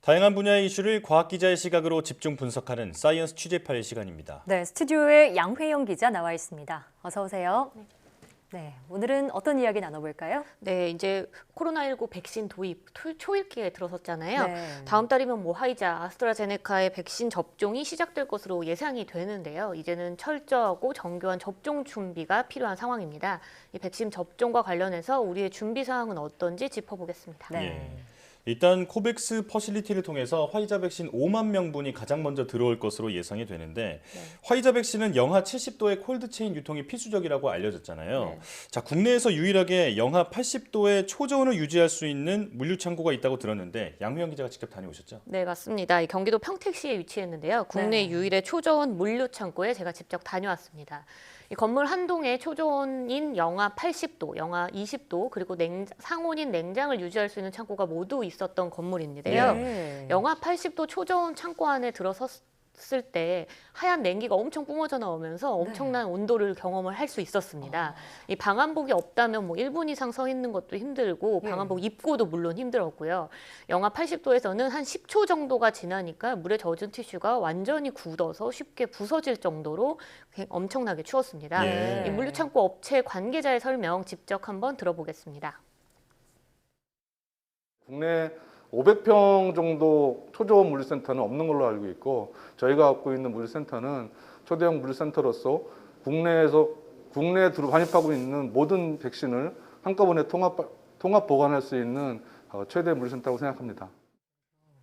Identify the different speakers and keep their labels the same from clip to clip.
Speaker 1: 다양한 분야의 이슈를 과학 기자의 시각으로 집중 분석하는 사이언스 취재파의 시간입니다.
Speaker 2: 네, 스튜디오에 양회영 기자 나와 있습니다. 어서 오세요. 네, 오늘은 어떤 이야기 나눠볼까요?
Speaker 3: 네, 이제 코로나19 백신 도입 초읽기에 들어섰잖아요.
Speaker 2: 네.
Speaker 3: 다음 달이면 화이자, 아스트라제네카의 백신 접종이 시작될 것으로 예상이 되는데요. 이제는 철저하고 정교한 접종 준비가 필요한 상황입니다. 이 백신 접종과 관련해서 우리의 준비 사항은 어떤지 짚어보겠습니다.
Speaker 2: 네.
Speaker 1: 예. 일단 코백스 퍼실리티를 통해서 화이자 백신 5만 명분이 가장 먼저 들어올 것으로 예상이 되는데 화이자 백신은 영하 70도의 콜드체인 유통이 필수적이라고 알려졌잖아요.
Speaker 3: 네.
Speaker 1: 자, 국내에서 유일하게 영하 80도의 초저온을 유지할 수 있는 물류 창고가 있다고 들었는데 양효영 기자가 직접 다녀오셨죠?
Speaker 3: 네, 맞습니다. 이 경기도 평택시에 위치했는데요. 국내
Speaker 2: 네.
Speaker 3: 유일의 초저온 물류 창고에 제가 직접 다녀왔습니다. 이 건물 한 동에 초저온인 영하 80도, 영하 20도, 그리고 상온인 냉장을 유지할 수 있는 창고가 모두 있었던 건물인데요.
Speaker 2: 네.
Speaker 3: 영하 80도 초저온 창고 안에 들어섰을 때 하얀 냉기가 엄청 뿜어져 나오면서 엄청난 온도를 경험을 할 수 있었습니다. 이 방한복이 없다면 1분 이상 서 있는 것도 힘들고 방한복 입고도 물론 힘들었고요. 영하 80도에서는 한 10초 정도가 지나니까 물에 젖은 티슈가 완전히 굳어서 쉽게 부서질 정도로 엄청나게 추웠습니다.
Speaker 1: 예.
Speaker 3: 이 물류창고 업체 관계자의 설명 직접 한번 들어보겠습니다.
Speaker 4: 국내 500평 정도 초저온 물류센터는 없는 걸로 알고 있고 저희가 갖고 있는 물류센터는 초대형 물류센터로서 국내에 반입하고 있는 모든 백신을 한꺼번에 통합 보관할 수 있는 최대 물류센터라고 생각합니다.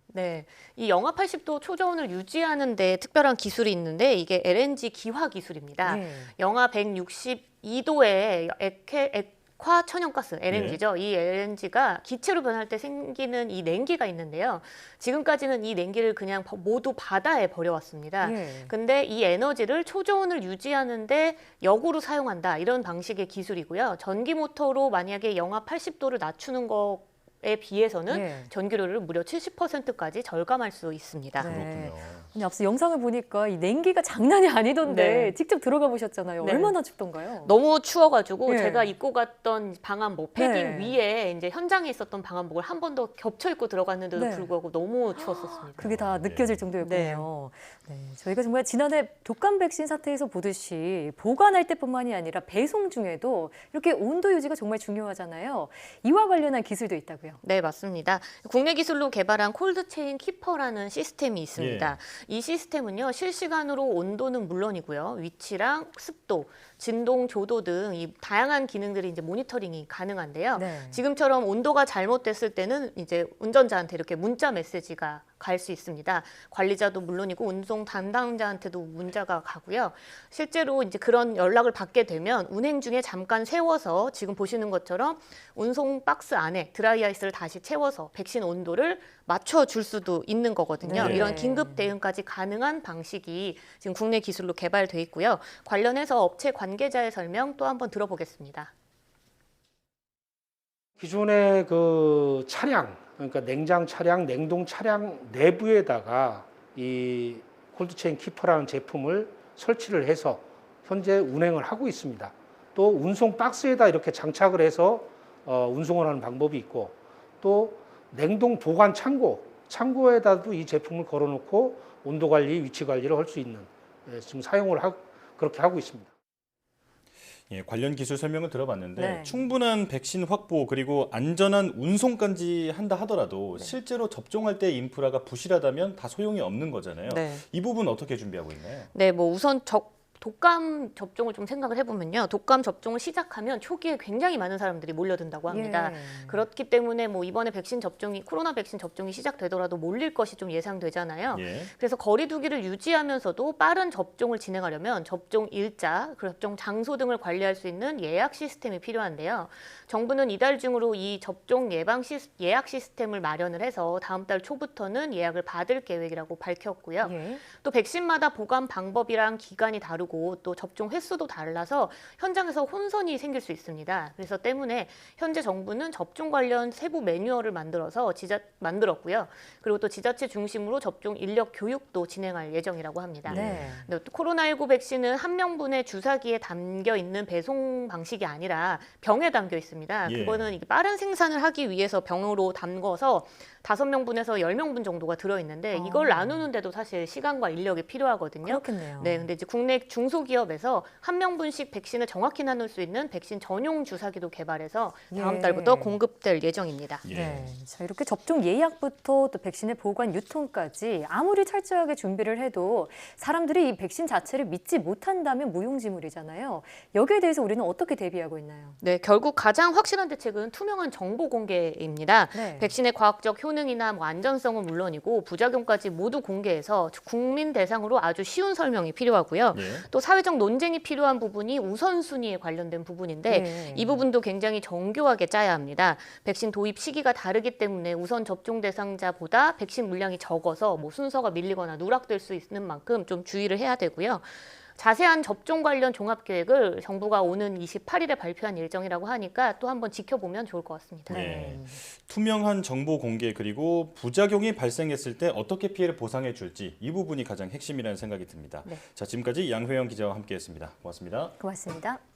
Speaker 3: 네, 이 영하 80도 초저온을 유지하는 데 특별한 기술이 있는데 이게 LNG 기화 기술입니다.
Speaker 2: 네.
Speaker 3: 영하 162도의 액화 천연가스 LNG죠. 이 LNG가 기체로 변할 때 생기는 이 냉기가 있는데요. 지금까지는 이 냉기를 그냥 모두 바다에 버려왔습니다.
Speaker 2: 네.
Speaker 3: 근데 이 에너지를 초저온을 유지하는데 역으로 사용한다. 이런 방식의 기술이고요. 전기 모터로 만약에 영하 80도를 낮추는 거에 비해서는
Speaker 2: 네.
Speaker 3: 전기료를 무려 70%까지 절감할 수 있습니다.
Speaker 2: 네.
Speaker 1: 그렇군요.
Speaker 2: 아니, 앞서 영상을 보니까 이 냉기가 장난이 아니던데
Speaker 3: 네.
Speaker 2: 직접 들어가 보셨잖아요.
Speaker 3: 네.
Speaker 2: 얼마나 춥던가요?
Speaker 3: 너무 추워가지고
Speaker 2: 네.
Speaker 3: 제가 입고 갔던 방한복, 패딩
Speaker 2: 네.
Speaker 3: 위에 이제 현장에 있었던 방한복을 한 번 더 겹쳐 입고 들어갔는데도
Speaker 2: 네.
Speaker 3: 불구하고 너무 추웠었습니다.
Speaker 2: 그게 다
Speaker 1: 네.
Speaker 2: 느껴질 정도였군요. 네, 저희가 정말 지난해 독감 백신 사태에서 보듯이 보관할 때뿐만이 아니라 배송 중에도 이렇게 온도 유지가 정말 중요하잖아요. 이와 관련한 기술도 있다고요.
Speaker 3: 네, 맞습니다. 국내 기술로 개발한 콜드체인 키퍼라는 시스템이 있습니다. 이 시스템은요, 실시간으로 온도는 물론이고요, 위치랑 습도, 진동, 조도 등 이 다양한 기능들이 이제 모니터링이 가능한데요.
Speaker 2: 네.
Speaker 3: 지금처럼 온도가 잘못됐을 때는 이제 운전자한테 이렇게 문자 메시지가 갈 수 있습니다. 관리자도 물론이고 운송 담당자한테도 문자가 가고요. 실제로 이제 그런 연락을 받게 되면 운행 중에 잠깐 세워서 지금 보시는 것처럼 운송 박스 안에 드라이아이스를 다시 채워서 백신 온도를 맞춰줄 수도 있는 거거든요.
Speaker 2: 네.
Speaker 3: 이런 긴급 대응까지 가능한 방식이 지금 국내 기술로 개발돼 있고요. 관련해서 업체 관계자의 설명 또 한번 들어보겠습니다.
Speaker 5: 기존의 그 차량, 그러니까 냉장 차량, 냉동 차량 내부에다가 이 콜드체인 키퍼라는 제품을 설치를 해서 현재 운행을 하고 있습니다. 또 운송 박스에다 이렇게 장착을 해서 운송을 하는 방법이 있고, 또 냉동 보관 창고에다도 이 제품을 걸어놓고 온도 관리, 위치 관리를 할 수 있는, 지금 그렇게 하고 있습니다.
Speaker 1: 예, 관련 기술 설명을 들어봤는데
Speaker 2: 네.
Speaker 1: 충분한 백신 확보 그리고 안전한 운송까지 한다 하더라도 실제로 접종할 때 인프라가 부실하다면 다 소용이 없는 거잖아요.
Speaker 3: 네.
Speaker 1: 이 부분 어떻게 준비하고 있나요?
Speaker 3: 네, 우선 독감 접종을 좀 생각을 해보면요. 독감 접종을 시작하면 초기에 굉장히 많은 사람들이 몰려든다고 합니다.
Speaker 2: 예.
Speaker 3: 그렇기 때문에 이번에 코로나 백신 접종이 시작되더라도 몰릴 것이 좀 예상되잖아요.
Speaker 1: 예.
Speaker 3: 그래서 거리 두기를 유지하면서도 빠른 접종을 진행하려면 접종 일자, 그리고 접종 장소 등을 관리할 수 있는 예약 시스템이 필요한데요. 정부는 이달 중으로 이 접종 예약 시스템을 마련을 해서 다음 달 초부터는 예약을 받을 계획이라고 밝혔고요.
Speaker 2: 예.
Speaker 3: 또 백신마다 보관 방법이랑 기간이 다르고 또 접종 횟수도 달라서 현장에서 혼선이 생길 수 있습니다. 그래서 때문에 현재 정부는 접종 관련 세부 매뉴얼을 만들었고요. 그리고 또 지자체 중심으로 접종 인력 교육도 진행할 예정이라고 합니다.
Speaker 2: 네.
Speaker 3: 또 코로나19 백신은 한 명분의 주사기에 담겨 있는 배송 방식이 아니라 병에 담겨 있습니다.
Speaker 1: 예.
Speaker 3: 그거는 빠른 생산을 하기 위해서 병으로 담궈서 5명분에서 10명분 정도가 들어있는데 이걸 나누는데도 사실 시간과 인력이 필요하거든요.
Speaker 2: 그렇겠네요.
Speaker 3: 네, 근데 이제 국내 중소기업에서 1명분씩 백신을 정확히 나눌 수 있는 백신 전용 주사기도 개발해서 다음
Speaker 2: 예.
Speaker 3: 달부터 공급될 예정입니다.
Speaker 1: 예.
Speaker 2: 네. 자, 이렇게 접종 예약부터 또 백신의 보관 유통까지 아무리 철저하게 준비를 해도 사람들이 이 백신 자체를 믿지 못한다면 무용지물이잖아요. 여기에 대해서 우리는 어떻게 대비하고 있나요?
Speaker 3: 네, 결국 가장 확실한 대책은 투명한 정보 공개입니다.
Speaker 2: 네.
Speaker 3: 백신의 과학적 효능이나 뭐 안전성은 물론이고 부작용까지 모두 공개해서 국민 대상으로 아주 쉬운 설명이 필요하고요.
Speaker 1: 예.
Speaker 3: 또 사회적 논쟁이 필요한 부분이 우선순위에 관련된 부분인데
Speaker 2: 네.
Speaker 3: 이 부분도 굉장히 정교하게 짜야 합니다. 백신 도입 시기가 다르기 때문에 우선 접종 대상자보다 백신 물량이 적어서 뭐 순서가 밀리거나 누락될 수 있는 만큼 좀 주의를 해야 되고요. 자세한 접종 관련 종합계획을 정부가 오는 28일에 발표한 예정이라고 하니까 또 한번 지켜보면 좋을 것 같습니다.
Speaker 1: 예. 투명한 정보 공개 그리고 부작용이 발생했을 때 어떻게 피해를 보상해 줄지 이 부분이 가장 핵심이라는 생각이 듭니다.
Speaker 3: 네.
Speaker 1: 자, 지금까지 양회영 기자와 함께했습니다. 고맙습니다.
Speaker 2: 고맙습니다.